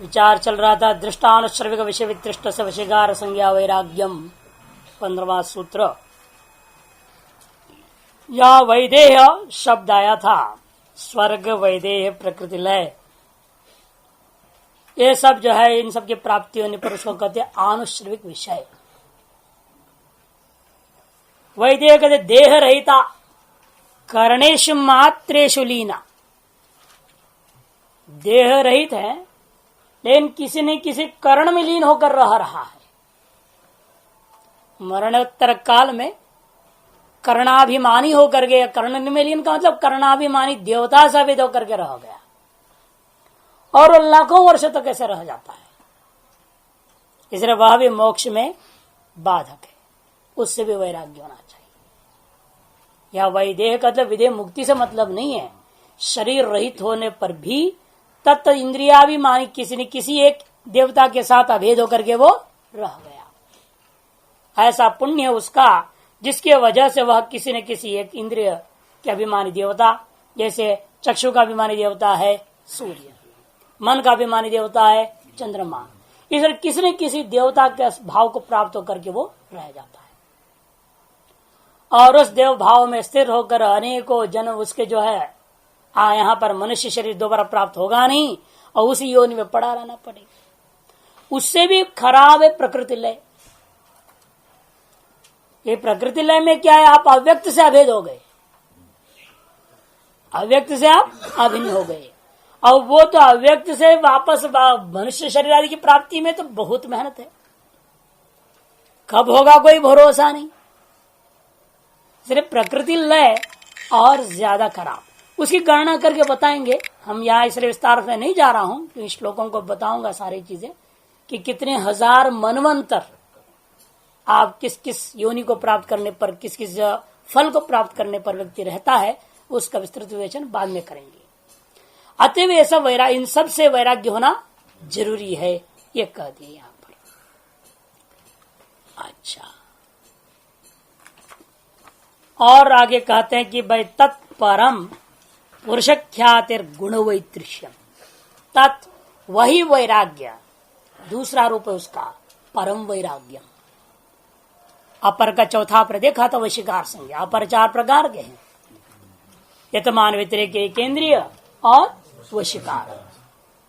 विचार चल रहा था दृष्टानुश्रविक विषय वितृष्ट से वशीकार संज्ञा वैराग्यम 15वां सूत्र। या वैदेह शब्द आया था, स्वर्ग वैदेह प्रकृति लय, ये सब जो है इन सब की प्राप्ति होने पर उसको कहते हैं आनुश्रविक विषय। वैदेह कहते देह रहिता कर्णेशु मात्रेशु लीना, देह रहित है लेकिन किसी न किसी कर्ण में लीन होकर रह रहा है। मरणोत्तर काल में कर्णाभिमानी होकर के, कर्ण में लीन का मतलब कर्णाभिमानी देवता सा वेद होकर के रह गया और वो लाखों वर्ष तक कैसे रह जाता है, इसलिए वह भी मोक्ष में बाधक है, उससे भी वैराग्य होना चाहिए। यह वैदेह का मतलब विदेह मुक्ति से मतलब नहीं है, शरीर रहित होने पर भी तत्त इंद्रियाभिमानी किसी न किसी एक देवता के साथ अभेद होकर के वो रह गया। ऐसा पुण्य है उसका जिसके वजह से वह किसी न किसी एक इंद्रिय के अभिमानी देवता, जैसे चक्षु का अभिमानी देवता है सूर्य, मन का अभिमानी देवता है चंद्रमा, इसलिए किसी न किसी देवता के भाव को प्राप्त होकर के वो रह जाता है और उस देव भाव में स्थिर होकर अनेकों जन्म उसके जो है यहाँ पर मनुष्य शरीर दोबारा प्राप्त होगा नहीं और उसी योनि में पड़ा रहना पड़ेगा। उससे भी खराब है प्रकृति लय। ये प्रकृति लय में क्या है, आप अव्यक्त से अभेद हो गए, अव्यक्त से आप अभिन्न हो गए और वो तो अव्यक्त से वापस मनुष्य शरीर आदि की प्राप्ति में तो बहुत मेहनत है, कब होगा कोई भरोसा नहीं। सिर्फ प्रकृति लय और ज्यादा खराब, उसकी गणना करके बताएंगे हम, यहाँ इसलिए विस्तार से नहीं जा रहा हूं तो इन श्लोकों को बताऊंगा सारी चीजें कि कितने हजार मनवंतर आप किस किस योनि को प्राप्त करने पर, किस किस फल को प्राप्त करने पर व्यक्ति रहता है, उसका विस्तृत विवेचन बाद में करेंगे। अतएव ये सब इन सब से वैराग्य होना जरूरी है, ये कह दिए यहां पर। अच्छा, और आगे कहते हैं कि भाई तत्परम पुरुष ख्यातिर गुण वैतृष्यम, तत् वही वैराग्य, दूसरा रूप है उसका परम वैराग्यम। अपर का चौथा पर देखा था वशीकार संज्ञा, अपर 4 प्रकार के हैं, यतमान व्यतिरेक केंद्रीय और वशीकार।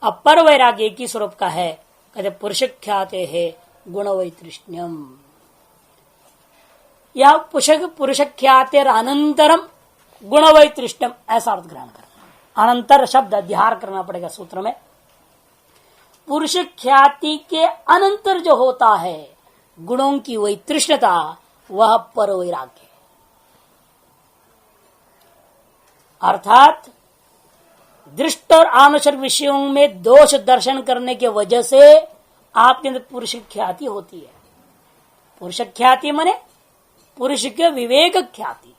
अपर वैराग्य एक ही स्वरूप का है, कहते पुरुष ख्याते है गुण वैतृष्ण्यम, या पुरुष ख्यातिर अनंतरम गुण वैतृष्ण्यम, ऐसा अर्थ ग्रहण करना। अनंतर शब्द अध्यार करना पड़ेगा सूत्र में। पुरुष ख्याति के अनंतर जो होता है गुणों की वैतृष्णता, वह पर वैराग्य, अर्थात दृष्ट और आनुषर विषयों में दोष दर्शन करने के वजह से आपके अंदर पुरुष ख्याति होती है। पुरुष ख्याति माने पुरुष के विवेक ख्याति।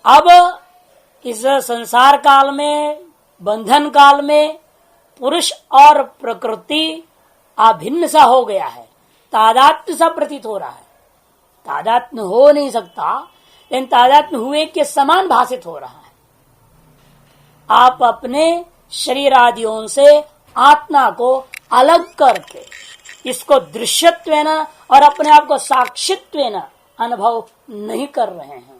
अब इस संसार काल में, बंधन काल में पुरुष और प्रकृति अभिन्न सा हो गया है, तादात्म्य सा प्रतीत हो रहा है। तादात्म्य हो नहीं सकता, लेकिन तादात्म्य हुए के समान भाषित हो रहा है। आप अपने शरीर आदियों से आत्मा को अलग करके इसको दृश्यत्वेन और अपने आप को साक्षित्वेन अनुभव नहीं कर रहे हैं।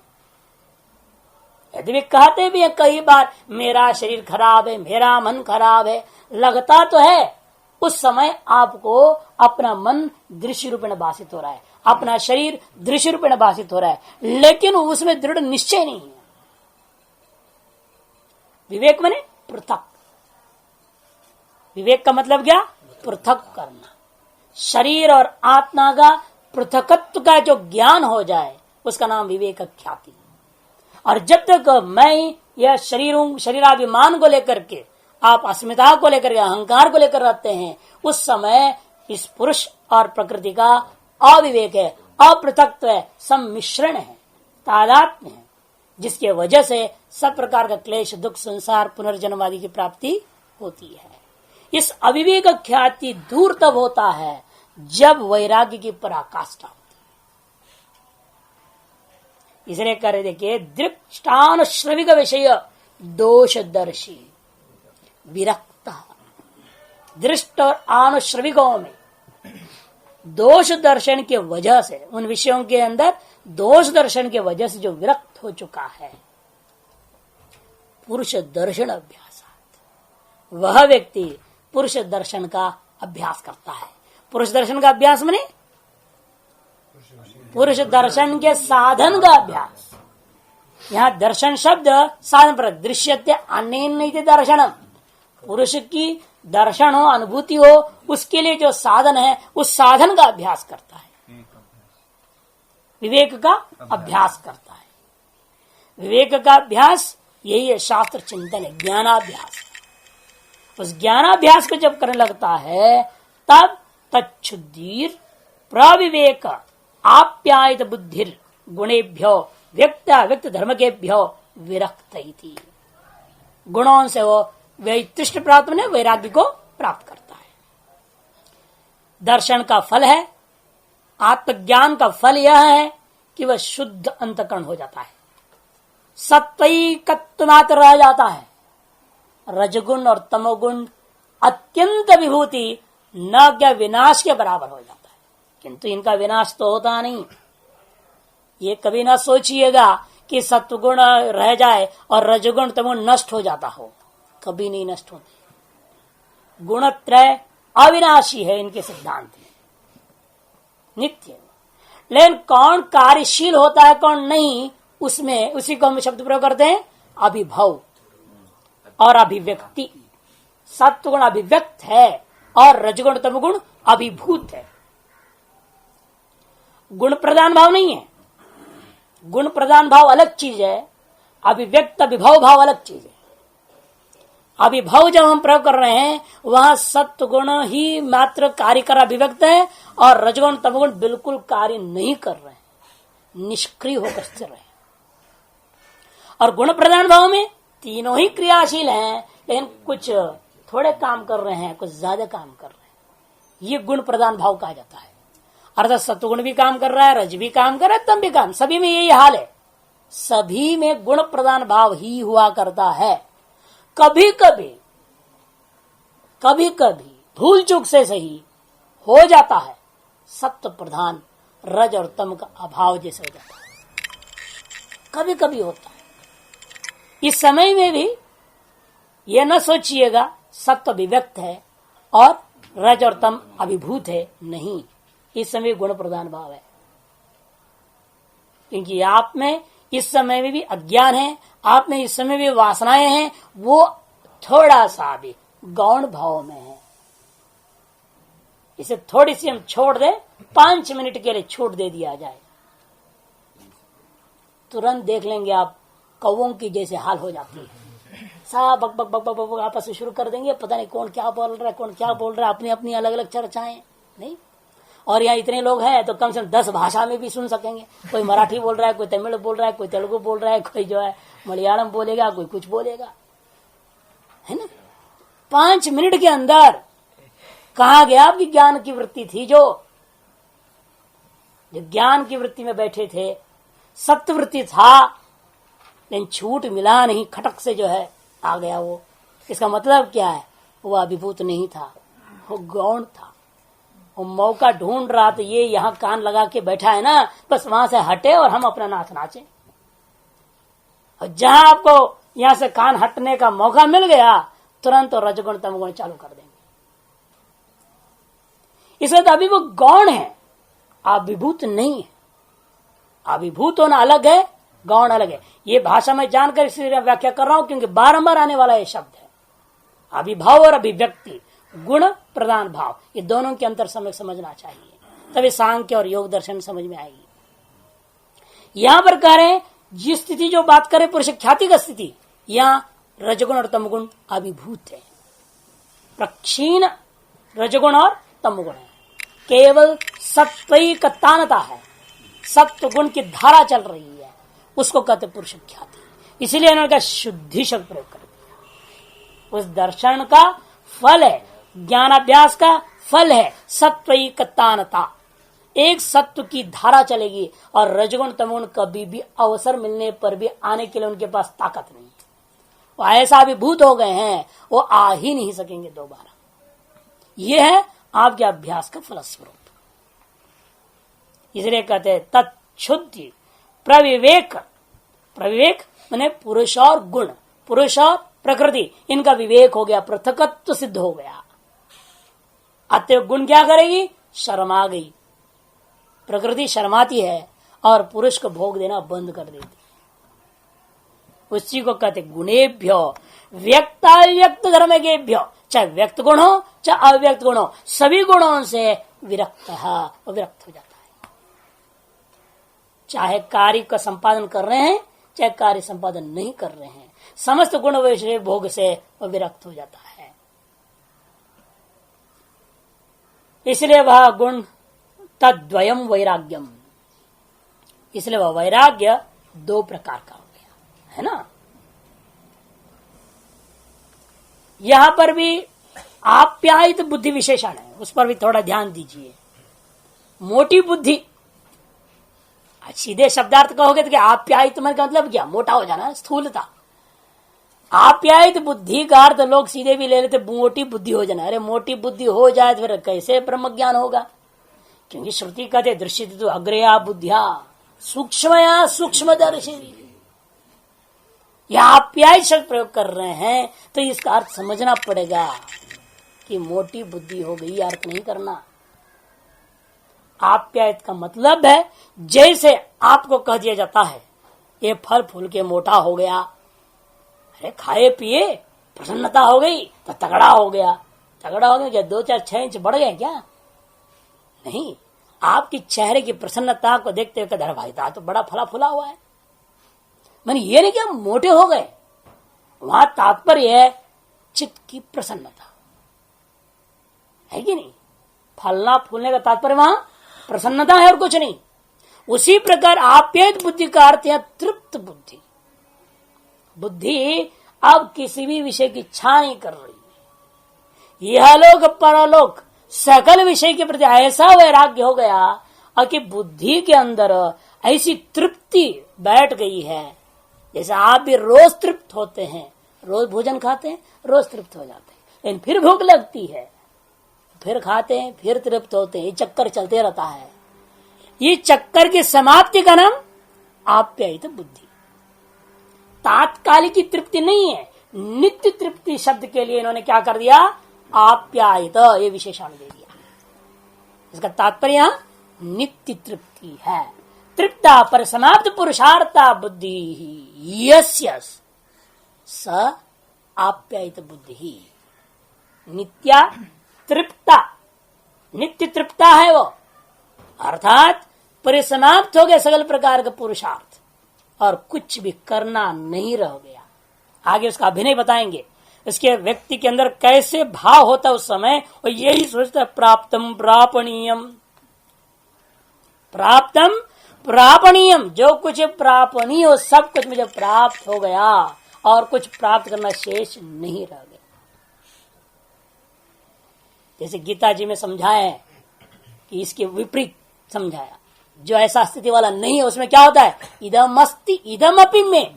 यदि भी कहते भी है कई बार मेरा शरीर खराब है, मेरा मन खराब है, लगता तो है, उस समय आपको अपना मन दृश्य रूपेण भाषित हो रहा है, अपना शरीर दृश्य रूपेण भाषित हो रहा है, लेकिन उसमें दृढ़ निश्चय नहीं है। विवेक माने पृथक, विवेक का मतलब क्या, पृथक करना। शरीर और आत्मा का पृथकत्व का जो ज्ञान हो जाए उसका नाम विवेक ख्याति। और जब तक मैं यह शरीराभिमान को लेकर के, आप अस्मिता को लेकर के, अहंकार को लेकर रहते हैं, उस समय इस पुरुष और प्रकृति का अविवेक है, अपृथकत्व है, सम्मिश्रण है, तादात्म्य है, जिसके वजह से सब प्रकार का क्लेश, दुख, संसार, पुनर्जन्म आदि की प्राप्ति होती है। इस अविवेक ख्याति दूर तब होता है जब वैराग्य की पराकाष्ठा होती है। इसलिए कर देखिए, दृष्टानुश्रविक विषय दोषदर्शी विरक्त, दृष्ट और आनुश्रविकों में दोष दर्शन के वजह से, उन विषयों के अंदर दोष दर्शन के वजह से जो विरक्त हो चुका है, पुरुष दर्शन अभ्यास, वह व्यक्ति पुरुष दर्शन का अभ्यास करता है। पुरुष दर्शन का अभ्यास माने पुरुष दर्शन के साधन का अभ्यास। यहाँ दर्शन शब्द साधन पर, दृश्यते अन्य दर्शनम, पुरुष की दर्शन हो, अनुभूति हो, उसके लिए जो साधन है उस साधन का अभ्यास करता है, विवेक का अभ्यास करता है। विवेक का अभ्यास यही है शास्त्र चिंतन है, ज्ञानाभ्यास। उस ज्ञानाभ्यास को जब करने लगता है तब तच्छुद्धीर प्रविवेक आप्यायित बुद्धिर गुणेभ्यो व्यक्त व्यक्त धर्म के भ्यो विरक्त इति, गुणों से वो वैतृष्ट प्राप्त ने वैराग्य को प्राप्त करता है। दर्शन का फल है, आत्मज्ञान का फल यह है कि वह शुद्ध अंतकरण हो जाता है, सत्वैकत्व मात्र रह जाता है। रजगुण और तमोगुण अत्यंत विभूति न क्या विनाश के बराबर हो जाता है, किंतु इनका विनाश तो होता नहीं। ये कभी ना सोचिएगा कि सत्वगुण रह जाए और रजगुण तमोगुण नष्ट हो जाता हो, कभी नहीं नष्ट होते। गुणत्रय अविनाशी है इनके सिद्धांत में, नित्य। लेकिन कौन कार्यशील होता है कौन नहीं, उसमें उसी को हम शब्द प्रयोग करते हैं अभिभव और अभिव्यक्ति। सत्वगुण अभिव्यक्त है और रजगुण तमगुण अभिभूत है। गुण प्रधान भाव नहीं है, गुण प्रधान भाव अलग चीज है, अभिव्यक्त अभिभव भाव अलग चीज है। अभिभव जब हम प्रयोग कर रहे हैं वहां सत्व गुण ही मात्र कार्य कर अभिव्यक्त है और रजगुण तमगुण बिल्कुल कार्य नहीं कर रहे हैं, निष्क्रिय होकर स्थिर रहे। और गुण प्रधान भाव में तीनों ही क्रियाशील हैं, लेकिन कुछ थोड़े काम कर रहे हैं, कुछ ज्यादा काम कर रहे हैं, ये गुण प्रधान भाव कहा जाता है। अर्थात सत्वगुण भी काम कर रहा है, रज भी काम कर रहा है, तम भी काम, सभी में यही हाल है। सभी में गुण प्रधान भाव ही हुआ करता है। कभी कभी भूल चूक से सही हो जाता है सत्व प्रधान रज और तम का अभाव जैसे हो जाता है, कभी कभी होता है। इस समय में भी यह न सोचिएगा सत्व अभिव्यक्त है और रज और तम अभिभूत है, नहीं, इस समय गुण प्रधान भाव है। क्योंकि आप में इस समय में भी अज्ञान है, आप में इस समय भी वासनाएं हैं, वो थोड़ा सा भी गौण भाव में है। इसे थोड़ी सी हम छोड़ दे, 5 मिनट के लिए छूट दे दिया जाए, तुरंत देख लेंगे आप कौवों की जैसे हाल हो जाती है। सब बक बक बक बक बक आपस में शुरू कर देंगे, पता नहीं कौन क्या बोल रहा है, कौन क्या बोल रहा है, अपनी अपनी अलग अलग चर्चाएं। नहीं, और यहाँ इतने लोग हैं तो कम से कम 10 भाषा में भी सुन सकेंगे। कोई मराठी बोल रहा है, कोई तमिल बोल रहा है, कोई तेलुगु बोल रहा है, कोई जो है मलयालम बोलेगा, कोई कुछ बोलेगा, है ना। 5 मिनट के अंदर कहा गया आपकी ज्ञान की वृत्ति थी, जो ज्ञान की वृत्ति में बैठे थे, सत्य वृत्ति था, लेकिन छूट मिला नहीं, खटक से जो है आ गया वो। इसका मतलब क्या है, वो अभिभूत नहीं था, वो गौण था। वो मौका ढूंढ रहा था, ये यहाँ कान लगा के बैठा है ना, बस वहां से हटे और हम अपना नाच नाचे। और जहां आपको यहां से कान हटने का मौका मिल गया, तुरंत और रजगुण तमगुण चालू कर देंगे। इसलिए तो अभी वो गौण है, अभिभूत नहीं है। अभिभूत होना अलग है, गौण अलग है। ये भाषा में जानकर इसलिए व्याख्या कर रहा हूं क्योंकि बारंबार आने वाला ये शब्द है। अभिभाव और अभिव्यक्ति, गुण प्रधान भाव, ये दोनों के अंतर समझना चाहिए, तभी सांख्य और योग दर्शन समझ में आएगी। यहां पर कह रहे हैं जिस स्थिति जो बात करें पुरुष ख्याति का स्थिति, यहां रजगुण और तमगुण अभिभूत है। प्रक्षीण रजगुण और तमगुण है, केवल सत्वैकतानता है, सत्व गुण की धारा चल रही है, उसको कहते पुरुष ख्याति। इसीलिए इन्होंने कहा शुद्धि शब्द प्रयोग कर दिया। उस दर्शन का फल है, ज्ञानाभ्यास का फल है सत्वैकतानता। एक सत्व की धारा चलेगी और रजगुण तमगुण कभी भी अवसर मिलने पर भी आने के लिए उनके पास ताकत नहीं है। वो ऐसा अभिभूत हो गए हैं, वो आ ही नहीं सकेंगे दोबारा। यह है आपके अभ्यास का फलस्वरूप। इसलिए कहते हैं तत्शुद्धि प्रविवेक। प्रविवेक माने पुरुष और गुण, पुरुष और प्रकृति, इनका विवेक हो गया, पृथकत्व सिद्ध हो गया। अतः गुण क्या करेगी? शर्मा गई, प्रकृति शर्माती है और पुरुष को भोग देना बंद कर देती है। उसी को कहते गुणेभ्यो व्यक्ताव्यक्त धर्मकेभ्यो, चाहे व्यक्त गुण हो चाहे अव्यक्त गुण हो, सभी गुणों से विरक्त हो जाता है। चाहे कार्य का संपादन कर रहे हैं चाहे कार्य संपादन नहीं कर रहे हैं, समस्त गुण विषय भोग से वह विरक्त हो जाता है। इसलिए वह गुण तद्वयम वैराग्यम, इसलिए वह वैराग्य दो प्रकार का हो गया है ना। यहां पर भी आप्यायित बुद्धि विशेषण है, उस पर भी थोड़ा ध्यान दीजिए। मोटी बुद्धि, सीधे शब्दार्थ कहोगे तो क्या आप्यायित का मतलब क्या? मोटा हो जाना, स्थूलता। आप्यायित बुद्धि का अर्थ लोग सीधे भी ले लेते मोटी बुद्धि हो जाना। अरे मोटी बुद्धि हो जाए तो फिर कैसे ब्रह्म ज्ञान होगा? क्योंकि श्रुति कहते दृश्यते तो अग्रया बुद्धिया सूक्ष्मया सूक्ष्मदर्शी। यह आप्यायित शब्द प्रयोग कर रहे हैं तो इसका अर्थ समझना पड़ेगा कि मोटी बुद्धि हो गई, अर्थ नहीं करना। आप्यायित का मतलब है जैसे आपको कह दिया जाता है ये फल फूल के मोटा हो गया, अरे खाए पिए प्रसन्नता हो गई तो तगड़ा हो गया। तगड़ा हो गया क्या 2-4-6 इंच बढ़ गए क्या? नहीं, आपकी चेहरे की प्रसन्नता को देखते हुए कदर भाई था तो बड़ा फला फुला हुआ है। मैंने ये नहीं क्या मोटे हो गए, वहां तात्पर्य है चित्त की प्रसन्नता है कि नहीं। फलना फूलने का तात्पर्य वहां प्रसन्नता है और कुछ नहीं। उसी प्रकार आप्यायित बुद्धि का अर्थ है तृप्त बुद्धि। बुद्धि अब किसी भी विषय की इच्छा नहीं कर रही। यह लोक परलोक सकल विषय के प्रति ऐसा वैराग्य हो गया और कि बुद्धि के अंदर ऐसी तृप्ति बैठ गई है। जैसे आप भी रोज तृप्त होते हैं, रोज भोजन खाते हैं, रोज तृप्त हो जाते हैं, लेकिन फिर भूख लगती है, फिर खाते हैं, फिर तृप्त होते हैं, ये चक्कर चलते रहता है। ये चक्कर की समाप्ति का नाम आप्यायित बुद्धि। तात्कालिक की तृप्ति नहीं है, नित्य तृप्ति शब्द के लिए इन्होंने क्या कर दिया? आप्यायित ये विशेषण दे दिया। इसका तात्पर्य नित्य तृप्ति है। तृप्ता पर समाप्त पुरुषार्था बुद्धि यस्य स आप्यायित बुद्धि। नित्या तृप्ता, नित्य तृप्ता है वो, अर्थात परिसमाप्त हो गया सकल प्रकार का पुरुषार्थ और कुछ भी करना नहीं रह गया। आगे उसका अभिनय बताएंगे, इसके व्यक्ति के अंदर कैसे भाव होता है उस समय, और यही सोचता है प्राप्तम प्रापणीयम, प्राप्तम प्रापणीयम, जो कुछ प्रापणीय हो सब कुछ मुझे प्राप्त हो गया और कुछ प्राप्त करना शेष नहीं रह गया। जैसे गीता जी में समझाया कि इसके विपरीत समझाया, जो ऐसा स्थिति वाला नहीं है उसमें क्या होता है? इदम अस्ति इदम अपि में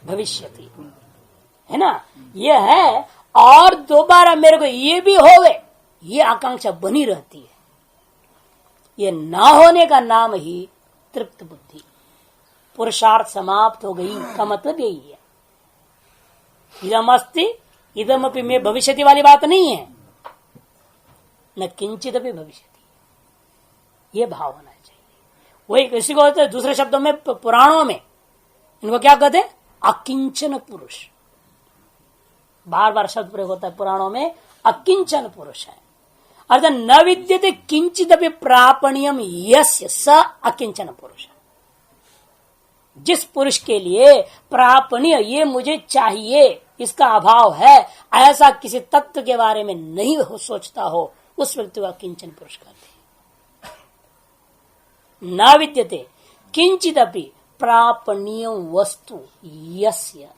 भविष्यति, है ना। ये है और दोबारा मेरे को ये भी होवे, ये आकांक्षा बनी रहती है। ये ना होने का नाम ही तृप्त बुद्धि, पुरुषार्थ समाप्त हो गई का मतलब यही है। इदम अस्ति इदम अपि में भविष्यति वाली बात नहीं है, न किंचित भी भविष्यति, ये भाव होना चाहिए। वही किसी को होता है दूसरे शब्दों में पुराणों में इनको क्या कहते हैं? अकिंचन पुरुष। बार बार शब्द प्रयोग होता है पुराणों में, अकिंचन पुरुष है। अर्थात न विद्यते किंचित भी प्रापणीयम यस्य स अकिंचन पुरुष। जिस पुरुष के लिए प्रापणीय, ये मुझे चाहिए, इसका अभाव है, ऐसा किसी तत्व के बारे में नहीं हो सोचता हो, उस व्यक्ति को अकिंचन पुरुष कहते हैं। न विद्यते किंचित अपि प्रापणीय वस्तु यस्य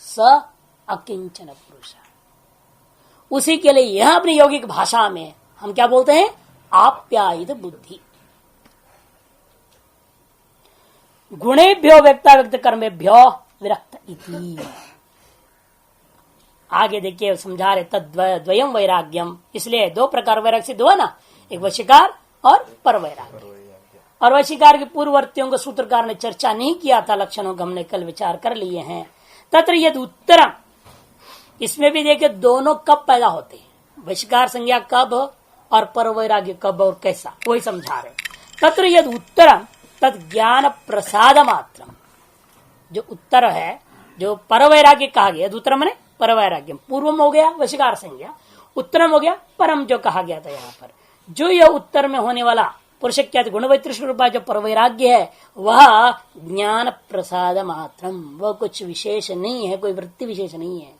स अकिंचन पुरुष। उसी के लिए यह अपनी यौगिक भाषा में हम क्या बोलते हैं? आप्यायित बुद्धि। गुणेभ्यो व्यक्ता व्यक्त कर्मेभ्यो विरक्त इति। आगे देखिए समझा रहे तद्वयम वैराग्यम, इसलिए दो प्रकार वैराग्य सिद्ध हुआ ना, एक वशीकार और पर वैराग्य। और वशीकार के पूर्ववर्तियों को सूत्रकार ने चर्चा नहीं किया था, लक्षणों का हमने कल विचार कर लिए हैं। तत्र यद उत्तरम, इसमें भी देखिए दोनों कब पैदा होते हैं, वशीकार संज्ञा कब और पर वैराग्य कब और कैसा, वही समझा रहे। तत्र यद उत्तरम तद ज्ञान प्रसाद मात्रम, जो उत्तर है जो पर वैराग्य कहा गया, उत्तरम ने पर वैराग्य, पूर्वम हो गया वशीकार संज्ञा, उत्तरम हो गया परम जो कहा गया था यहाँ पर। जो यह उत्तर में होने वाला पुरुष ख्याति गुणवैतृष्ण रूपा जो पर वैराग्य है वह ज्ञान प्रसाद मात्रम, वह कुछ विशेष नहीं है, कोई वृत्ति विशेष नहीं है,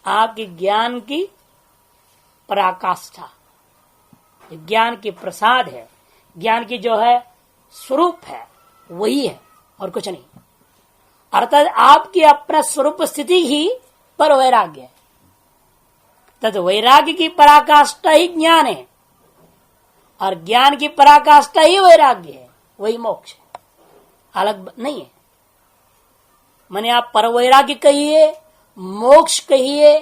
आपके ज्ञान की पराकाष्ठा, ज्ञान की प्रसाद है, ज्ञान की जो है स्वरूप है वही है और कुछ नहीं। अर्थात आपकी अपना स्वरूप स्थिति ही पर वैराग्य है, तद वैराग्य की पराकाष्ठा ही ज्ञान है और ज्ञान की पराकाष्ठा ही वैराग्य है, वही मोक्ष है, अलग नहीं है। माने आप पर वैराग्य कहिए, मोक्ष कहिए,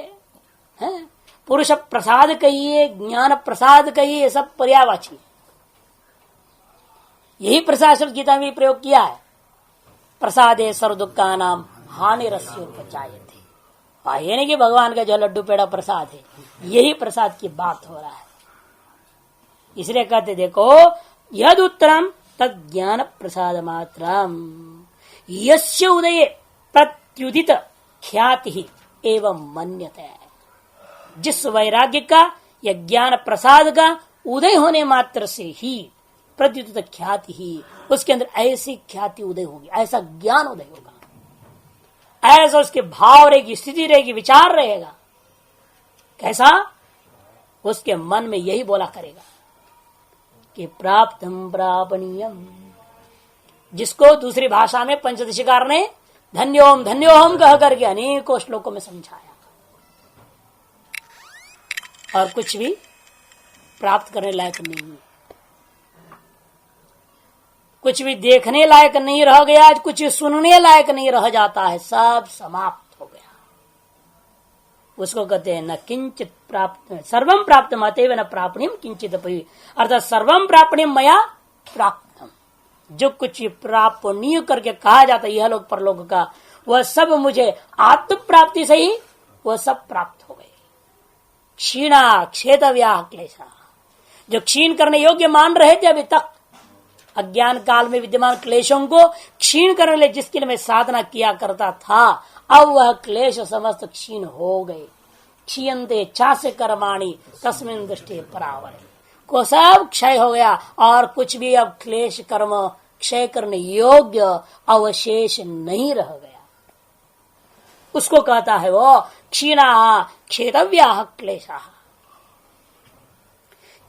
पुरुष प्रसाद कहिए, ज्ञान प्रसाद कहिए, सब पर्यायवाची। यही प्रसाद गीता में प्रयोग किया है, प्रसादे सर्व दुखा नाम हानि रस्योपचायते। ये नहीं कि भगवान का जो लड्डू पेड़ा प्रसाद है, यही प्रसाद की बात हो रहा है। इसलिए कहते देखो यद उत्तरम तद ज्ञान प्रसाद मात्रम यस्य उदये प्रत्युदित ख्याति एवं मन्यते, जिस वैराग्य का या ज्ञान प्रसाद का उदय होने मात्र से ही प्रत्युदित ख्याति ही, उसके अंदर ऐसी ख्याति उदय होगी, ऐसा ज्ञान उदय होगा, ऐसा उसके भाव रहेगी, स्थिति रहेगी, विचार रहेगा। कैसा? उसके मन में यही बोला करेगा कि प्राप्तम प्रापणीयम, जिसको दूसरी भाषा में पंचदशीकार ने धन्योम धन्योम कह करके अनेकों श्लोकों में समझाया। और कुछ भी प्राप्त करने लायक नहीं है, कुछ भी देखने लायक नहीं रह गया, आज कुछ सुनने लायक नहीं रह जाता है, सब समाप्त हो गया। उसको कहते हैं न किंचित प्राप्त, सर्वम प्राप्त अतएव न प्रापणिम किंचित, अर्थात सर्वम प्रापणिम मया प्राप्तम, जो कुछ प्रापणीय करके कहा जाता है यह लोग परलोक का, वह सब मुझे आत्म प्राप्ति से ही वह सब प्राप्त हो गए। क्षीणा क्षेतव्या क्लेशा, जो क्षीण करने योग्य मान रहे थे अभी तक, अज्ञान काल में विद्यमान क्लेशों को क्षीण करने लिए जिसके लिए मैं साधना किया करता था, अब वह क्लेश समस्त क्षीण हो गए। क्षीयन्ते चास्य कर्माणि तस्मिन् दृष्टे परावरे, को सब क्षय हो गया और कुछ भी अब क्लेश कर्म क्षय करने योग्य अवशेष नहीं रह गया। उसको कहता है वो क्षीणा क्षेतव्या क्लेशा,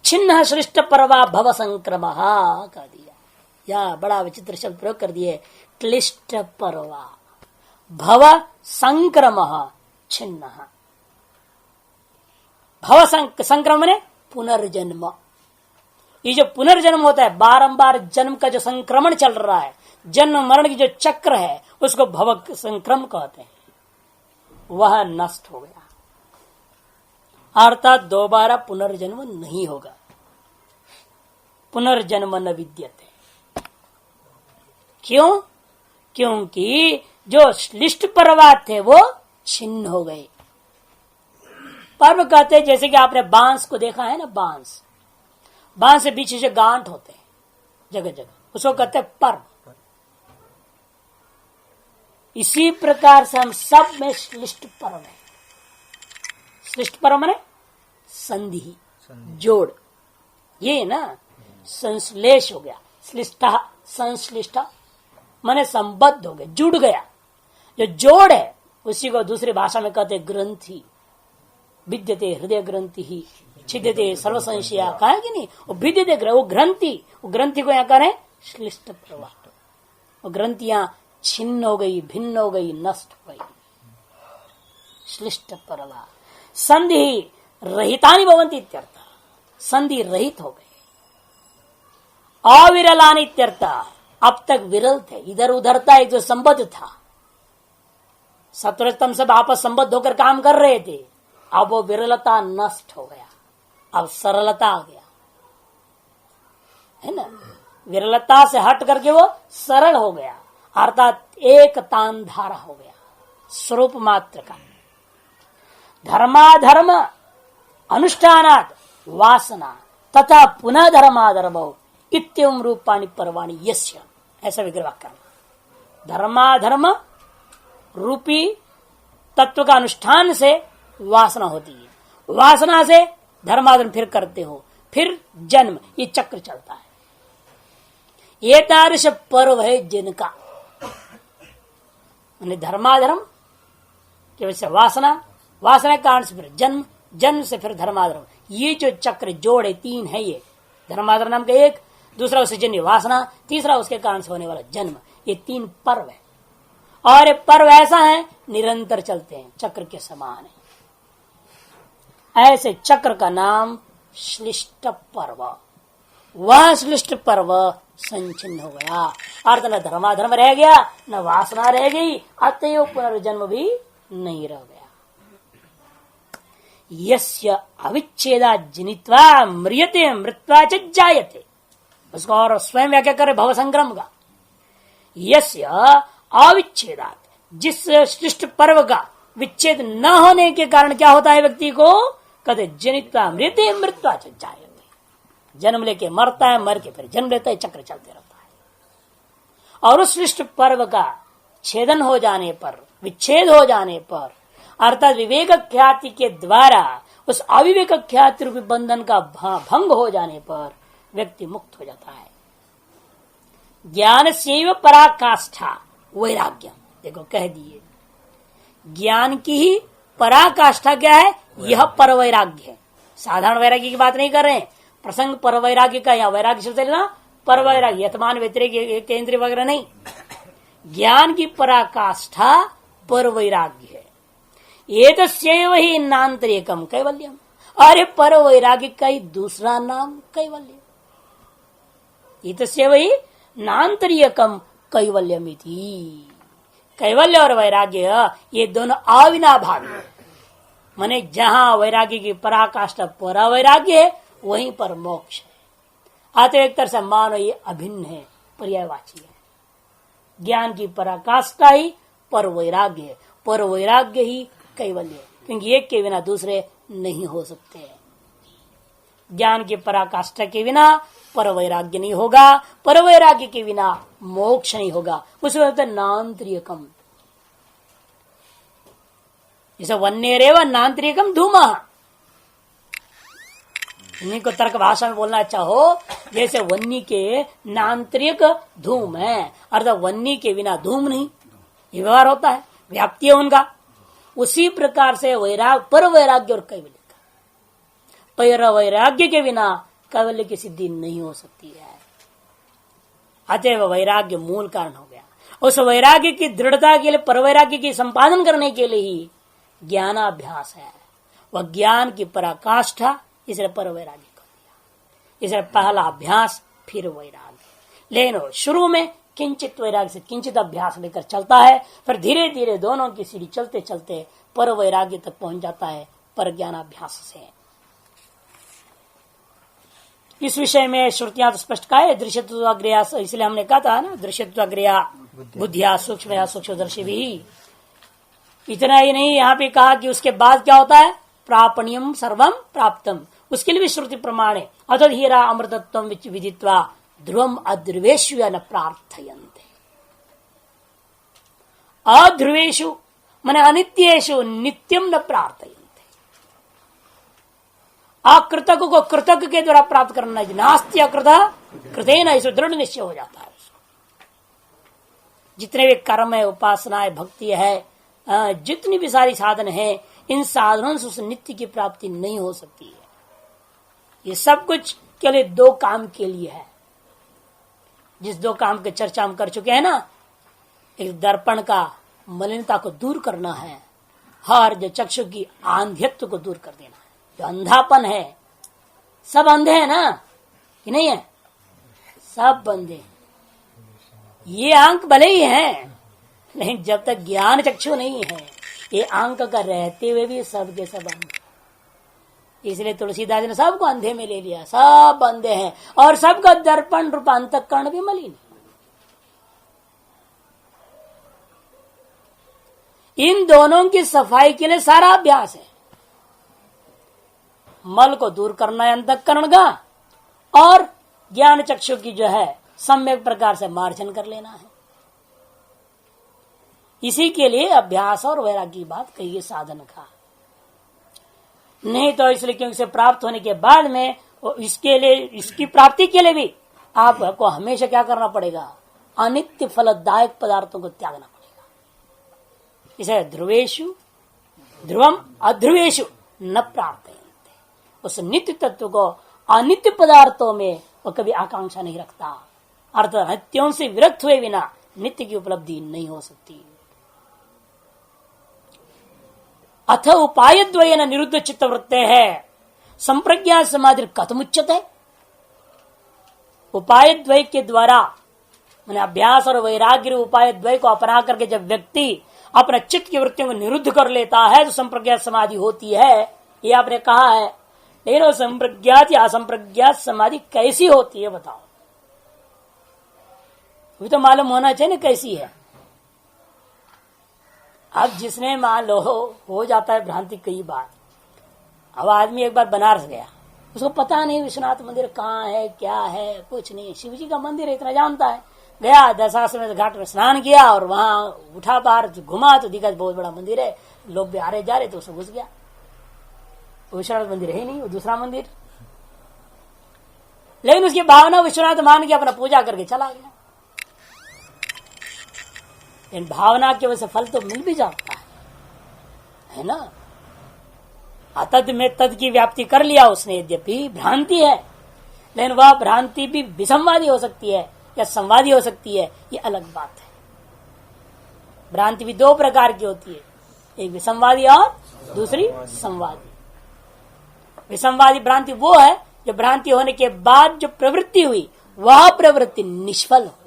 छिन्न सृष्ट परवा भव संक्रम कह दिया। या बड़ा विचित्र शब्द प्रयोग कर दिए, क्लिष्ट परवा भव संक्रम छिन्न। भव संक्रम ने पुनर्जन्म, ये जो पुनर्जन्म होता है, बारंबार जन्म का जो संक्रमण चल रहा है, जन्म मरण की जो चक्र है, उसको भव संक्रम कहते हैं, वह नष्ट हो गया। अर्थात दोबारा पुनर्जन्म नहीं होगा, पुनर्जन्म न विद्यते। क्यों? क्योंकि जो श्लिष्ट पर्वा थे वो छिन्न हो गए। पर्व कहते हैं, जैसे कि आपने बांस को देखा है ना, बांस, बांस से बीच से गांठ होते हैं जगह जगह, उसको कहते हैं पर्व। इसी प्रकार से हम सब में श्लिष्ट पर्व है। श्लिष्ट पर्व माने संधि, जोड़, ये ना संश्लेष हो गया, श्लिष्टा संश्लिष्ट माने संबद्ध हो गया, जुड़ गया। जो जोड़ है उसी को दूसरी भाषा में कहते ग्रंथि। विद्यते हृदय ग्रंथि ही छिद्यते सर्व संशया, कहा कि नहीं, वो विद्यते वो ग्रंथि, वो ग्रंथि को यहाँ करें श्लिष्ट प्रवाह, वो ग्रंथियां छिन्न हो गई, भिन्न हो गई, नष्ट हो गई। श्लिष्ट प्रवाह संधि रहितानि भवन्ति इत्यर्थ, संधि रहित हो गए। अविरलानि इत्यर्थ, अब तक विरल थे, इधर उधर था, एक जो संबद्ध था, सत्वरजतम सब आपस संबद्ध होकर काम कर रहे थे। अब वो विरलता नष्ट हो गया, अब सरलता आ गया, है ना। विरलता से हट करके वो सरल हो गया, अर्थात एक तान धारा हो गया स्वरूप मात्र का। धर्माधर्म अनुष्ठानात् वासना तथा पुनः धर्माधर्म इत्यम रूपाणि पर्वाणि यस्य, ऐसा विग्रह करना। धर्माधर्म रूपी तत्व का अनुष्ठान से वासना होती है, वासना से धर्माधर्म फिर करते हो, फिर जन्म, ये चक्र चलता है। ये तादृश पर्व है जिनका धर्माधर्म की वजह से वासना, वासना के कारण से फिर जन्म, जन्म से फिर धर्माधर्म, ये जो चक्र जोड़ है तीन है। ये धर्माधर्म नाम का एक, दूसरा उससे जन्य वासना, तीसरा उसके कारण से होने वाला जन्म, ये तीन पर्व है। और ये पर्व ऐसा है निरंतर चलते हैं, चक्र के समान है। ऐसे चक्र का नाम श्लिष्ट पर्व। वह श्लिष्ट पर्व संचिन्न हो गया, अर्थ न धर्माधर्म रह गया, न वासना रह गई, अतएव पुनर्जन्म भी नहीं रह गया। यस्य अविच्छेदा जनित्वा म्रियते मृत्वा च जायते, उसको और स्वयं व्याख्या करे भव संक्रम का। यस्य अविच्छेदात, जिस सृष्ट पर्व का विच्छेद न होने के कारण क्या होता है व्यक्ति को, कहते जनित्वा मृत्य मृत्वा च जायते, जन्म लेके मरता है, मर के फिर जन्म लेता है, चक्र चलते रहता है। और उस सृष्ट पर्व का छेदन हो जाने पर, विच्छेद हो जाने पर, अर्थात विवेक ख्याति के द्वारा उस अविवेक ख्याति रूपी बंधन का भंग हो जाने पर व्यक्ति मुक्त हो जाता है। ज्ञान से पराकाष्ठा वैराग्य, देखो कह दिए ज्ञान की ही पराकाष्ठा क्या है, यह पर वैराग्य है। साधारण वैराग्य की बात नहीं कर रहे हैं, प्रसंग पर वैराग्य का, या वैराग्य शब्द लेना पर वैराग्य, यतमान व्यतिरेक केंद्रीय वगैरह नहीं। ज्ञान की पराकाष्ठा पर वैराग्य है। एतस्यैव हि नान्तरिकम कैवल्यम, अरे पर वैराग्य का ही दूसरा नाम कैवल्य। एतस्यैव हि नान्तरिकम कैवल्यम इति, कैवल्य और वैराग्य ये दोनों अविनाभावी है। माने जहां वैराग्य की पराकाष्ठा पर वैराग्य है, वहीं पर मोक्ष है। अतः एक तरह से मानो ये अभिन्न है, पर्यायवाची है। ज्ञान की पराकाष्ठा ही पर वैराग्य है, पर वैराग्य ही कैवल्य, क्योंकि एक के बिना दूसरे नहीं हो सकते। ज्ञान की पराकाष्ठा के बिना पर वैराग्य नहीं होगा, पर वैराग्य के बिना मोक्ष नहीं होगा। उसमें होता है नांतरिकम, जैसे वन्यरेव नांतरिकम धूमा, इन्हीं को तर्क भाषा में बोलना चाहो, जैसे वन्नी के नांतरिक धूम है, अर्थात वन्नी के बिना धूम नहीं, ये व्यवहार होता है, व्याप्ति है उनका। उसी प्रकार से पर वैराग्य और कैवल्य का, पर वैराग्य के बिना कैवल्य की सिद्धि नहीं हो सकती है। अतएव वैराग्य मूल कारण हो गया। उस वैराग्य की दृढ़ता के लिए, पर वैराग्य की संपादन करने के लिए ही ज्ञानाभ्यास है। वह ज्ञान की पराकाष्ठा, इसलिए पर वैराग्य कर दिया। इसलिए पहला अभ्यास फिर वैराग्य। लेकिन शुरू में किंचित वैराग्य से किंचित अभ्यास लेकर चलता है, फिर धीरे धीरे दोनों की सीढ़ी चलते चलते पर वैराग्य तक पहुंच जाता है, पर ज्ञानाभ्यास से। इस विषय में श्रुतियां तो स्पष्ट कहा है, दृश्यत्वाग्रया, इसलिए हमने कहा था ना, दृश्यत्वाग्रया बुद्धिया सूक्ष्म सूक्ष्मदर्शी भी। इतना ही नहीं, यहाँ पे कहा कि उसके बाद क्या होता है, प्रापणियम सर्वम प्राप्तम, उसके लिए भी श्रुति प्रमाण है। अतः हीरा अमृतत्व विदित्वा ध्रुवम अध्रुवेशु न प्रार्थयन्ते। अध्रुवेशु माने अनित्येषु नित्यम न प्रार्थयन्ते। अकृतक को कृतक के द्वारा प्राप्त करना, नास्ति अकृत कृतेन, इसे दृढ़ निश्चय हो जाता है। जितने भी कर्म है, उपासना है, भक्ति है, जितनी भी सारी साधन है, इन साधनों से उस नित्य की प्राप्ति नहीं हो सकती है। ये सब कुछ केवल दो काम के लिए है, जिस दो काम की चर्चा हम कर चुके हैं ना। एक दर्पण का मलिनता को दूर करना है, और जो चक्षु की आंध्यत्व को दूर कर देना है। जो अंधापन है, सब अंधे हैं ना, कि नहीं है, सब अंधे। ये आंख भले ही हैं, लेकिन जब तक ज्ञान चक्षु नहीं है, ये आंक का रहते हुए भी सब के सब अंधे। इसलिए तुलसीदास ने सबको अंधे में ले लिया, सब अंधे हैं और सबका दर्पण रूप अंतःकरण भी मलिन। इन दोनों की सफाई के लिए सारा अभ्यास है। मल को दूर करना है अंतःकरण का, और ज्ञान चक्षु की जो है सम्यक प्रकार से मार्जन कर लेना है। इसी के लिए अभ्यास और वैराग्य की बात कही, साधन का नहीं तो इसलिए क्योंकि इसे प्राप्त होने के बाद में इसके लिए, इसकी प्राप्ति के लिए भी आपको हमेशा क्या करना पड़ेगा, अनित्य फलदायक पदार्थों को त्यागना पड़ेगा। इसे ध्रुवेशु ध्रुवम अध्रुवेशु न प्राप्त, उस नित्य तत्व को अनित्य पदार्थों में वो कभी आकांक्षा नहीं रखता, अर्थात नित्यों से विरक्त हुए बिना नित्य की उपलब्धि नहीं हो सकती। अथ उपाय द्वयेन निरुद्ध चित्त वृत्ते है संप्रज्ञा समाधि कथमुच्यते। उपाय द्वय के द्वारा मैंने अभ्यास और वैराग्य उपाय द्वय को अपना करके जब व्यक्ति अपना चित्त की वृत्तियों को निरुद्ध कर लेता है तो संप्रज्ञात समाधि होती है, ये आपने कहा है। लेकिन संप्रज्ञात या असंप्रज्ञात समाधि कैसी होती है बताओ, अभी तो मालूम होना चाहिए ना कैसी है। अब जिसने मान लो हो जाता है भ्रांति कई बार। अब आदमी एक बार बनारस गया, उसको पता नहीं विश्वनाथ मंदिर कहाँ है क्या है, कुछ नहीं, शिव जी का मंदिर है इतना जानता है। गया दशाश्वमेध घाट में स्नान किया और वहां उठा बाहर घुमा तो दिखा बहुत बड़ा मंदिर है, लोग भी आ रहे जा रहे, तो उसको घुस गया। विश्वनाथ मंदिर है नहीं, वो दूसरा मंदिर। लेकिन उसकी भावना विश्वनाथ मान के अपना पूजा करके चला गया। इन भावना की वजह से फल तो मिल भी जाता है ना। अतद में तद की व्याप्ति कर लिया उसने, यद्यपि भ्रांति है, लेकिन वह भ्रांति भी विसंवादी हो सकती है या संवादी हो सकती है, ये अलग बात है। भ्रांति भी दो प्रकार की होती है, एक विसंवादी और दूसरी संवादी। विसंवादी भ्रांति वो है जो भ्रांति होने के बाद जो प्रवृत्ति हुई वह प्रवृत्ति निष्फल हो जाए।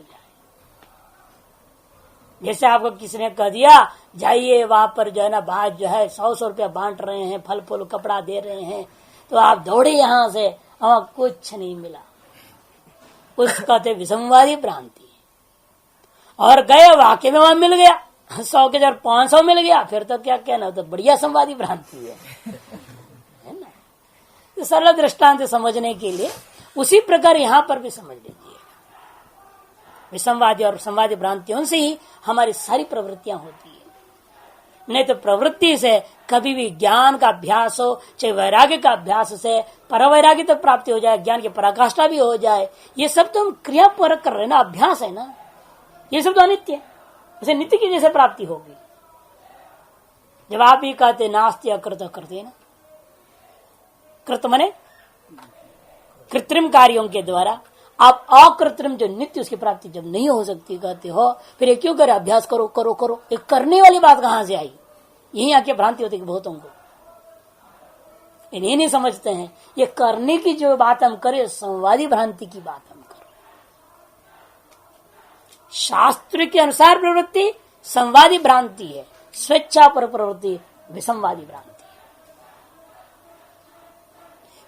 जैसे आपको किसी ने कह दिया जाइए वहां पर जो है ना बात जो है 100 रुपया बांट रहे हैं, फल फूल कपड़ा दे रहे हैं, तो आप दौड़े यहां से, वहां कुछ नहीं मिला, उसका तो विसंवादी भ्रांति। और गए वाकई में वहां मिल गया, 100 के 500 मिल गया, फिर तो क्या कहना, तो बढ़िया संवादी भ्रांति है ना। तो सरल दृष्टांत समझने के लिए उसी प्रकार यहां पर भी समझ लीजिए। विसंवादी और संवादी भ्रांतियों से ही हमारी सारी प्रवृत्तियां होती है। नहीं तो प्रवृत्ति से कभी भी ज्ञान का अभ्यास हो, चाहे वैराग्य का अभ्यास से परवैराग्य तो प्राप्ति हो जाए, ज्ञान की पराकाष्ठा भी हो जाए, ये सब तो हम क्रियापूर्वक कर रहे हैं ना, अभ्यास है ना। ये सब तो अनित्य है, उसे नित्य की जैसे प्राप्ति होगी। जब आप ही कहते नास्ति अकृत करते ना, कृत मने कृत्रिम कार्यों के द्वारा, आप अकृत्रिम जो नित्य उसकी प्राप्ति जब नहीं हो सकती कहते हो, फिर ये क्यों करे, अभ्यास करो करो करो, ये करने वाली बात कहां से आई। यही आके भ्रांति होती है बहुतों को, इन्हें नहीं समझते हैं। ये करने की जो बात हम करें संवादी भ्रांति की बात हम करें। शास्त्र के अनुसार प्रवृत्ति संवादी भ्रांति है, स्वेच्छा पर प्रवृत्ति विसंवादी भ्रांति।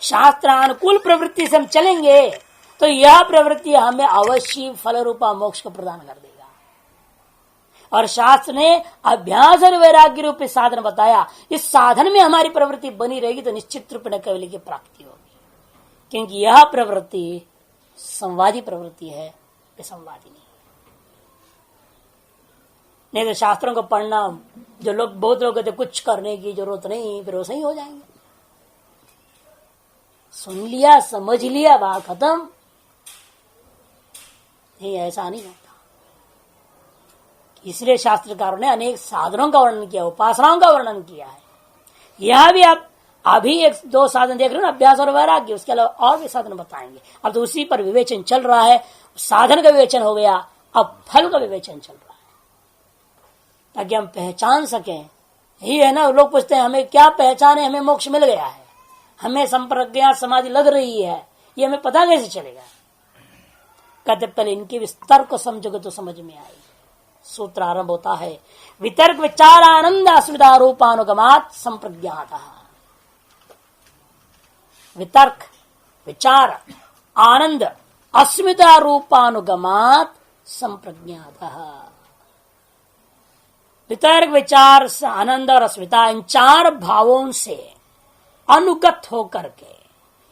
शास्त्रानुकूल प्रवृत्ति से हम चलेंगे तो यह प्रवृत्ति हमें अवश्य फल रूपा मोक्ष को प्रदान कर देगा। और शास्त्र ने अभ्यास और वैराग्य रूप साधन बताया, इस साधन में हमारी प्रवृत्ति बनी रहेगी तो निश्चित रूप में कैवल्य की प्राप्ति होगी, क्योंकि यह प्रवृत्ति संवादी प्रवृत्ति है, विसंवादी नहीं तो शास्त्रों को पढ़ना, जो लोग बहुत लोग कहते कुछ करने की जरूरत नहीं, फिर वो सही हो जाएंगे। सुन लिया समझ लिया बात खत्म, नहीं ऐसा नहीं होता। इसलिए शास्त्रकारों ने अनेक साधनों का वर्णन किया, उपासनाओं का वर्णन किया है। यह भी आप अभी 1-2 साधन देख रहे हो ना, अभ्यास और वैराग्य, उसके अलावा और भी साधन बताएंगे। अब तो उसी पर विवेचन चल रहा है, साधन का विवेचन हो गया, अब फल का विवेचन चल रहा है, ताकि हम पहचान सकें। यही है ना, लोग पूछते हैं हमें क्या पहचान है, हमें मोक्ष मिल गया है, हमें संप्रज्ञात समाधि लग रही है, ये हमें पता कैसे चलेगा। कहते पहले इनके विस्तार को समझोगे तो समझ में आएगी। सूत्र आरंभ होता है वितर्क विचार आनंद अस्मिता रूपानुगमात संप्रज्ञात। वितर्क विचार आनंद अस्मिता रूपानुगमात संप्रज्ञात। वितर्क विचार आनंद और अस्मिता इन चार भावों से अनुगत होकर के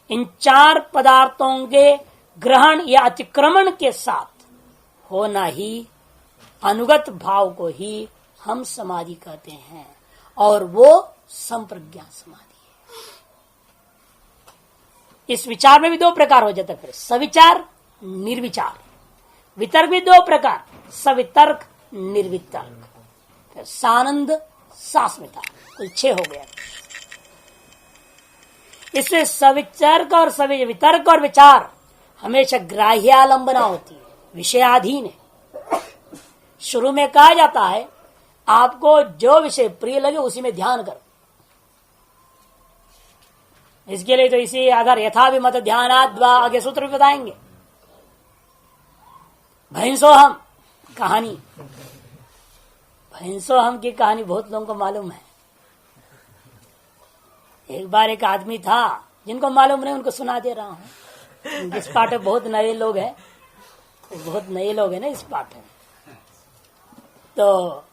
इन चार पदार्थों के ग्रहण या अतिक्रमण के साथ होना ही अनुगत भाव को ही हम समाधि कहते हैं और वो संप्रज्ञा समाधि है। इस विचार में भी दो प्रकार हो जाता है, फिर सविचार निर्विचार। वितर्क भी दो प्रकार, सवितर्क निर्वितर्क, फिर सानंद सास्मिता, कुल 6 हो गया। इसमें सवितर्क और वितर्क और विचार हमेशा ग्राह्यालंबना होती है, विषयाधीन है। शुरू में कहा जाता है आपको जो विषय प्रिय लगे उसी में ध्यान करो। इसके लिए तो इसी आधार यथाभिमत ध्यानाद्वा आगे सूत्र भी बताएंगे। भैंसोहम कहानी, भैंसोहम की कहानी बहुत लोगों को मालूम है। एक बार एक आदमी था, जिनको मालूम नहीं उनको सुना दे रहा हूं। इस पाठ में बहुत नए लोग हैं, बहुत नए लोग हैं ना इस पाठ में। तो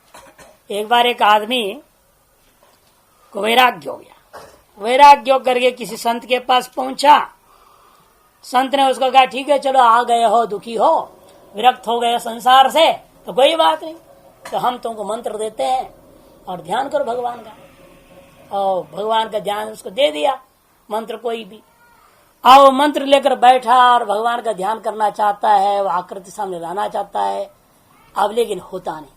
एक बार एक आदमी को वैराग्य हो गया। वैराग्य हो करके किसी संत के पास पहुंचा। संत ने उसको कहा ठीक है चलो आ गए हो, दुखी हो, विरक्त हो गए संसार से, तो कोई बात नहीं, तो हम तुमको मंत्र देते हैं और ध्यान करो भगवान का। और भगवान का ध्यान उसको दे दिया, मंत्र कोई भी। आओ मंत्र लेकर बैठा और भगवान का ध्यान करना चाहता है, वो आकृति सामने लाना चाहता है, अब लेकिन होता नहीं।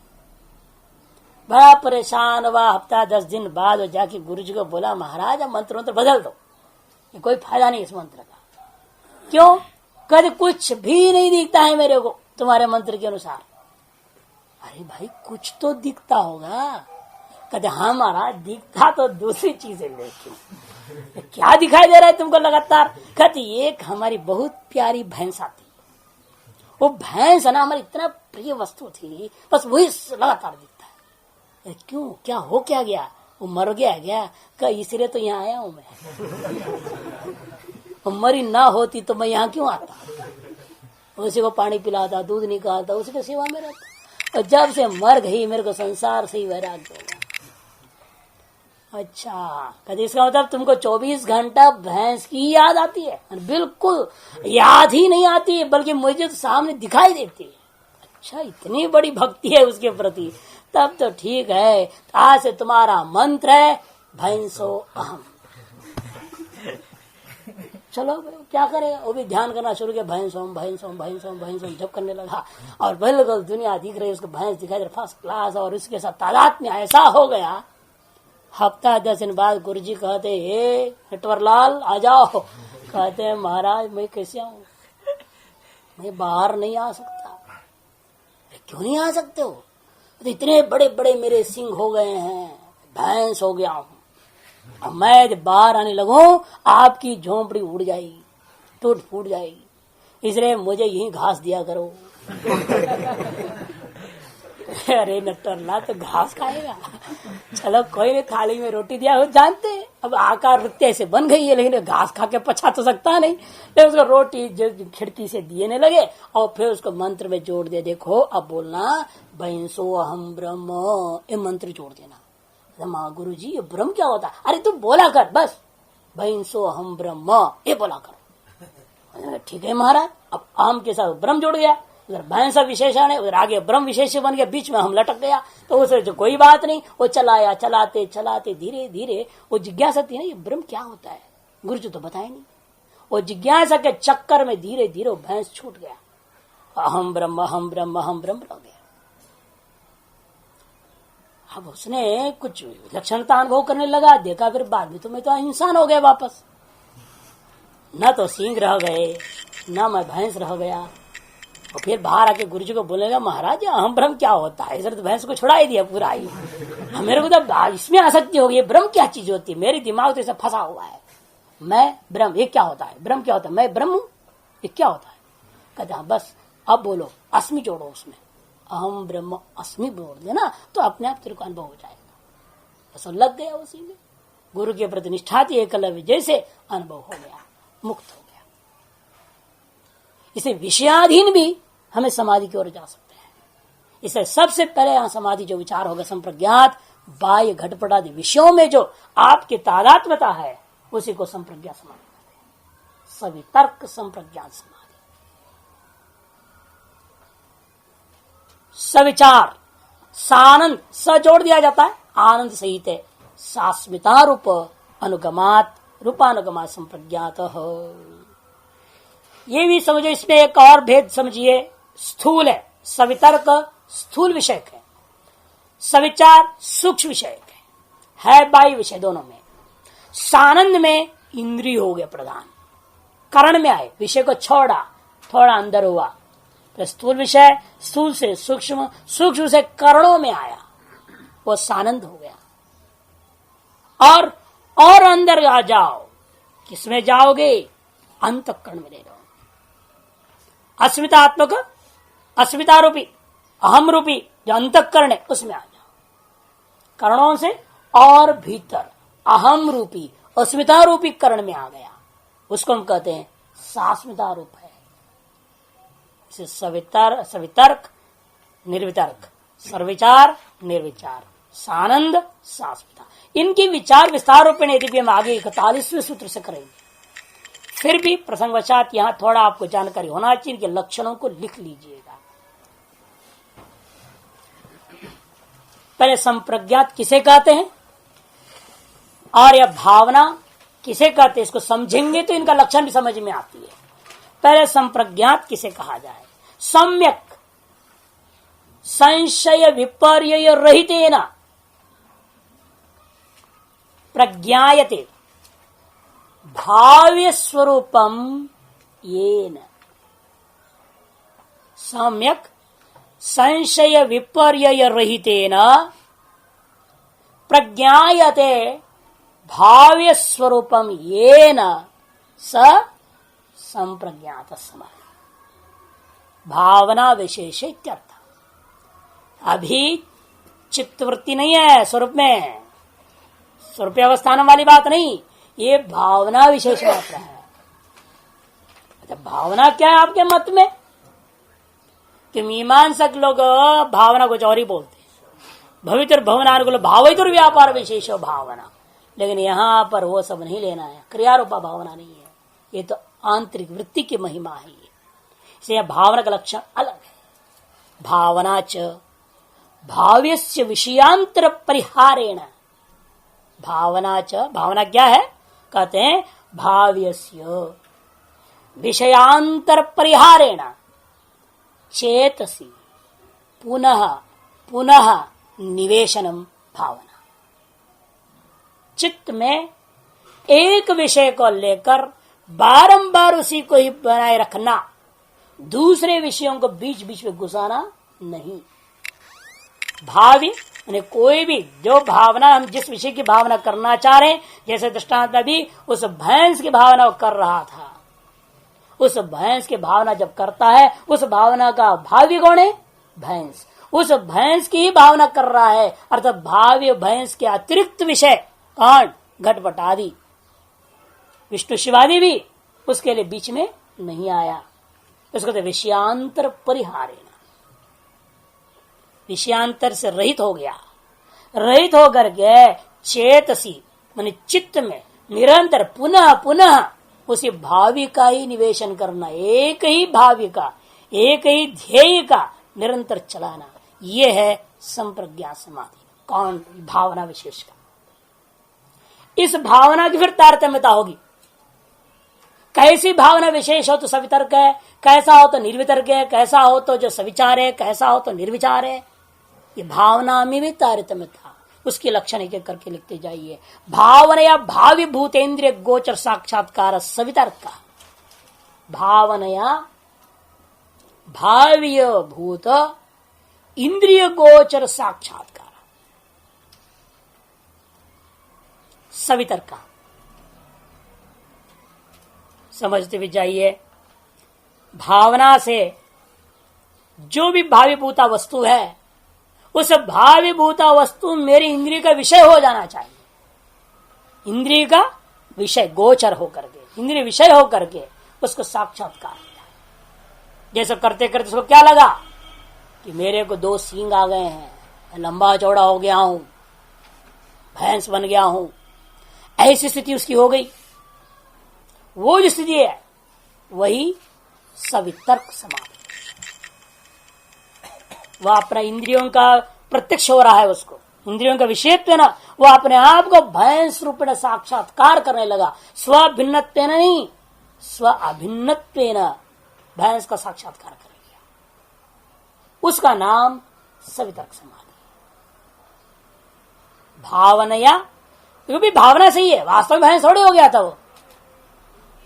बड़ा परेशान हुआ। हफ्ता 10 दिन बाद जाके गुरु जी को बोला महाराज मंत्र बदल दो, ये कोई फायदा नहीं इस मंत्र का। क्यों? कभी कुछ भी नहीं दिखता है मेरे को तुम्हारे मंत्र के अनुसार। अरे भाई कुछ तो दिखता होगा। कहते हाँ महाराज दिखता तो दूसरी चीजें, लेकिन क्या दिखाई दे रहा है तुमको लगातार? कहती एक हमारी बहुत प्यारी भैंस आती, वो भैंस है ना हमारी इतना प्रिय वस्तु थी, बस वही लगातार दिखता है। क्यों, क्या हो क्या गया? वो मर गया क्या? इसलिए तो यहाँ आया हूं मैं। वो मरी ना होती तो मैं यहाँ क्यों आता? उसी को पानी पिलाता, दूध निकालता, उसी की सेवा में रहता। और जब से मर गई मेरे को संसार से ही वैराग्य हो गया। अच्छा, कहते इसका मतलब तुमको 24 घंटा भैंस की याद आती है? बिल्कुल याद ही नहीं आती, बल्कि मुझे तो सामने दिखाई देती है। अच्छा, इतनी बड़ी भक्ति है उसके प्रति, तब तो ठीक है। आज से तुम्हारा मंत्र है भैंसो अहम। चलो क्या करेगा, वो भी ध्यान करना शुरू किया, भैंसोम भैंसोम भैंसोम भैंसोम जब करने लगा। और बिल्कुल दुनिया दिख रही, उसको भैंस दिखाई दे फर्स्ट क्लास, और उसके साथ तादाद में ऐसा हो गया। हफ्ता 10 दिन बाद गुरुजी कहते हे नटवरलाल आ जाओ। कहते महाराज मैं कैसे आऊं, मैं बाहर नहीं आ सकता। क्यों नहीं आ सकते हो? तो इतने बड़े बड़े मेरे सिंग हो गए हैं, भैंस हो गया हूं, अब मैं बाहर आने लगूं आपकी झोंपड़ी उड़ जाएगी, टूट फूट जाएगी, इसलिए मुझे यही घास दिया करो। अरे नटवरलाल तो घास खाएगा, चलो कोई नहीं, थाली में रोटी दिया हो, जानते अब आकार वृत्ति ऐसे बन गई है, लेकिन घास खा के पचा तो सकता नहीं। तो उसको रोटी जो खिड़की से दिए लगे और फिर उसको मंत्र में जोड़ दे। देखो अब बोलना भैंसो अहम ब्रह्म, ये मंत्र जोड़ देना। माँ गुरु जी ये ब्रह्म क्या होता है? अरे तुम बोला कर बस, भैंसो अहम ब्रह्म ये बोला कर। ठीक है महाराज, अब आम के साथ ब्रह्म जुड़ गया, उधर भैंस विशेषण है, उधर आगे ब्रह्म विशेष बन गया, बीच में हम लटक गया। तो उसे जो कोई बात नहीं, वो चलाया, चलाते चलाते धीरे धीरे वो जिज्ञासा थी ना ये ब्रह्म क्या होता है, गुरु जी तो बताए नहीं। वो जिज्ञासा के चक्कर में धीरे धीरे भैंस छूट गया, अहम ब्रह्म अहम ब्रह्म अहम ब्रह्म रह गया। अब उसने कुछ विलक्षणता अनुभव करने लगा, देखा फिर बाद में तो मैं तो इंसान हो गया वापस, न तो सींग रह गए न मैं भैंस रह गया। और फिर बाहर आके गुरुजी को बोलेगा महाराज अहम ब्रह्म क्या होता है? इधर तो भैंस को छुड़ा ही दिया पूरा ही, मेरे को तो इसमें आसक्ति हो गई, ब्रह्म क्या चीज होती है? मेरी दिमाग तो ऐसा फंसा हुआ है, मैं ब्रह्म ये क्या होता है, ब्रह्म क्या होता है, मैं ब्रह्म हूं ये क्या होता है? कहते हाँ बस अब बोलो अस्मि जोड़ो उसमें, अहम ब्रह्म अस्मि बोल देना तो अपने आप तेरे को अनुभव हो जाएगा। बस लग गया उसी में, गुरु के प्रति निष्ठा थी एकलव्य जैसे, अनुभव हो गया, मुक्त हो गया। इसे विषयाधीन भी हमें समाधि की ओर जा सकते हैं। इसे सबसे पहले यहां समाधि जो विचार होगा संप्रज्ञात, बाह्य घटपट आदि विषयों में जो आपकी तादात्म्यता है उसी को संप्रज्ञात समाधि कहते हैं। सवितर्क संप्रज्ञात समाधि। सविचार, सानंद, स जोड़ दिया जाता है, आनंद सहित है, सास्मिता रूप अनुगमात, रूपानुगमात संप्रज्ञात हो। ये भी समझो, इसमें एक और भेद समझिए, स्थूल है, सवितर्क स्थूल विषय है, सविचार सूक्ष्म विषय है बाह्य विषय दोनों में। सानंद में इंद्रिय हो गया प्रधान, करण में आए, विषय को छोड़ा, थोड़ा अंदर हुआ, तो स्थूल विषय स्थूल से सूक्ष्म, सूक्ष्म से करणों में आया, वो सानंद हो गया। और अंदर आ जाओ, किसमें जाओगे? अंतःकरण में ले लो, अस्मितात्मक, अस्मिता रूपी, अहम रूपी जो अंतःकरण है उसमें आ जाओ। करणों से और भीतर अहम रूपी, अस्मिता रूपी करण में आ गया, उसको हम कहते हैं सास्मिता रूप है। इसे सवितर्क निर्वितर्क, सर्वविचार निर्विचार, सानंद सास्मिता, इनकी विचार विस्तार रूपेण यदि हम आगे 41वें सूत्र से करेंगे। फिर भी प्रसंगवशात यहां थोड़ा आपको जानकारी होना चाहिए कि लक्षणों को लिख लीजिएगा। पहले संप्रज्ञात किसे कहते हैं और यह भावना किसे कहते हैं, इसको समझेंगे तो इनका लक्षण भी समझ में आती है। पहले संप्रज्ञात किसे कहा जाए? सम्यक संशय विपर्यय रहितेन प्रज्ञायते भाव्य स्वरूपम येन। सम्यक संशय विपर्यय रहितेन प्रज्ञायते भाव्य स्वरूपम येन स संप्रज्ञात समाधि। भावना विशेष इत्यर्थ। अभी चित्तवृत्ति नहीं है स्वरूप में, स्वरूप अवस्थान वाली बात नहीं, ये भावना विशेष मात्र है। अच्छा, भावना क्या है आपके मत में? कि मीमांसक लोग भावना कुछ और ही बोलते हैं, भवित्र भवनानुकूल भावितुर व्यापार विशेष भावना, लेकिन यहां पर वो सब नहीं लेना है, क्रियारूपा भावना नहीं है, ये तो आंतरिक वृत्ति की महिमा है। इसलिए भावना का लक्षण अलग है। भावना च भाव्यस्य विषयांतर परिहारेण। भावना च, भावना क्या है? कहते हैं भाव्यस्य विषयांतर परिहारेण चेतसी पुनः पुनः निवेशनम भावना। चित्त में एक विषय को लेकर बारंबार उसी को ही बनाए रखना, दूसरे विषयों को बीच बीच में घुसाना नहीं। भावी यानी कोई भी जो भावना, हम जिस विषय की भावना करना चाह रहे हैं, जैसे दृष्टांत अभी उस भैंस की भावना कर रहा था, उस भैंस की भावना जब करता है, उस भावना का भावी कौन है? भैंस। उस भैंस की ही भावना कर रहा है, अर्थात भावी भैंस के अतिरिक्त विषय कौन? घटपट आदि, विष्णु शिवादि भी उसके लिए बीच में नहीं आया। उसको तो विषयांतर परिहारेण, विषयांतर से रहित हो गया। रहित होकर के चेतसी माने चित्त में निरंतर पुनः पुनः उसी भावी का ही निवेशन करना, एक ही भावी का, एक ही ध्येय का निरंतर चलाना, ये है संप्रज्ञात समाधि। कौन? भावना विशेष का। इस भावना की फिर तारतम्यता होगी। कैसी भावना विशेष हो तो सवितर्क है, कैसा हो तो निर्वितर्क है, कैसा हो तो जो सविचार है, कैसा हो तो निर्विचार है। ये भावना में भी तारतम्यता, उसके लक्षण एक एक करके लिखते जाइए। भावना या भावी भूतेन्द्रिय गोचर साक्षात्कार सवितर्क का। भावनया भाव्य भूत इंद्रिय गोचर साक्षात्कार सवितर्क का। समझते भी जाइए, भावना से जो भी भावी भूता वस्तु है उस भावी भूता वस्तु मेरी इंद्रिय का विषय हो जाना चाहिए। इंद्रिय का विषय गोचर होकर के, इंद्रिय विषय होकर के उसको साक्षात्कार किया। जैसे करते करते उसको क्या लगा कि मेरे को 2 सींग आ गए हैं, मैं लंबा चौड़ा हो गया हूं, भैंस बन गया हूं, ऐसी स्थिति उसकी हो गई। वो जो स्थिति है वही सवितर्क समाधि, वह अपना इंद्रियों का प्रत्यक्ष हो रहा है, उसको इंद्रियों का विषयत्व ना, वो अपने आप को भैंस रूप में साक्षात्कार करने लगा। स्व भिन्नत्व नहीं, स्व अभिन्नत्व भैंस का साक्षात्कार कर लिया। उसका नाम सवितर्क समाधि। भावनया, क्योंकि भावना सही है, वास्तव में भैंस थोड़ी हो गया था, वो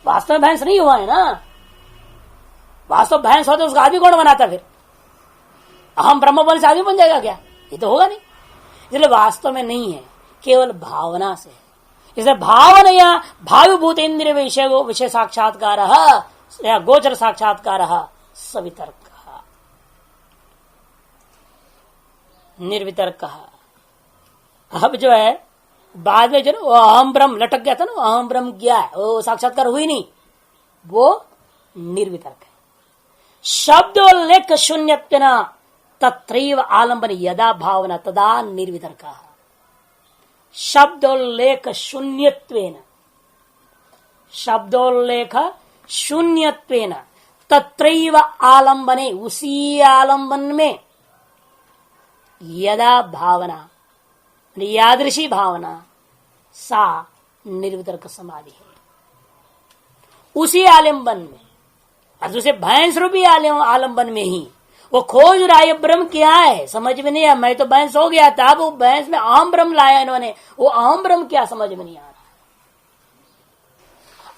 वास्तव में भैंस नहीं हुआ है ना। वास्तव भैंस होता उसका आदमी कौन बनाता फिर? अहम ब्रह्म बल से आदमी बन जाएगा क्या? ये तो होगा नहीं। इसलिए वास्तव में नहीं है, केवल भावना से है। इसलिए भावनया भाविभूत इंद्रिय विषय साक्षात्कार या गोचर साक्षात्कार सवितर्क निर्वितर्क। अब जो है बाद में जो अहम ब्रह्म लटक गया था ना, अहम ब्रह्म गया है, वो साक्षात्कार हुई नहीं, वो निर्वितर्क है। शब्दोल्लेख शून्यत्वेन तत्रैव आलंबन यदा भावना तदा निर्वितर्क। शब्दोल्लेख शून्यत्वेन, शब्दोल्लेख शून्यत्वेन तत्रैव आलंबने, उसी आलंबन में यदा भावना यादृशी भावना सा निर्वितर्क समाधि है। उसी आलंबन में, उसे भैंस रूपी आलंबन में ही वो खोज रहा है ब्रह्म क्या है, समझ में नहीं है। मैं तो भैंस हो गया था, अब वो भैंस में अहम ब्रह्म लाया इन्होंने, वो अहम ब्रह्म क्या समझ में नहीं आ रहा।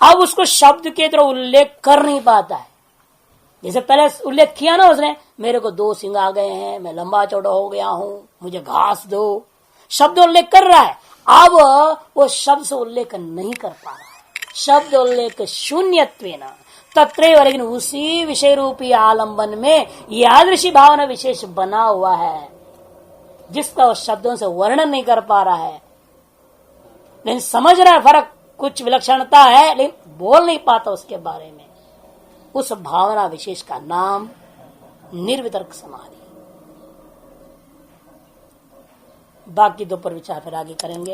अब उसको शब्द के तरह उल्लेख कर नहीं पाता है। जैसे पहले उल्लेख किया ना उसने, मेरे को 2 सिंग आ गए हैं, मैं लंबा चौड़ा हो गया हूं, मुझे घास दो, शब्द उल्लेख कर रहा है। अब वो शब्द से उल्लेख नहीं कर पा रहा है। शब्द उल्लेख शून्यत्वेन तत्रैव, लेकिन उसी विषय रूपी आलंबन में यादृशी भावना विशेष बना हुआ है, जिसका वो शब्दों से वर्णन नहीं कर पा रहा है, लेकिन समझ रहा है फर्क, कुछ विलक्षणता है, लेकिन बोल नहीं पाता उसके बारे में। उस भावना विशेष का नाम निर्वितर्क समाधि। बाकी 2 पर विचार फिर आगे करेंगे।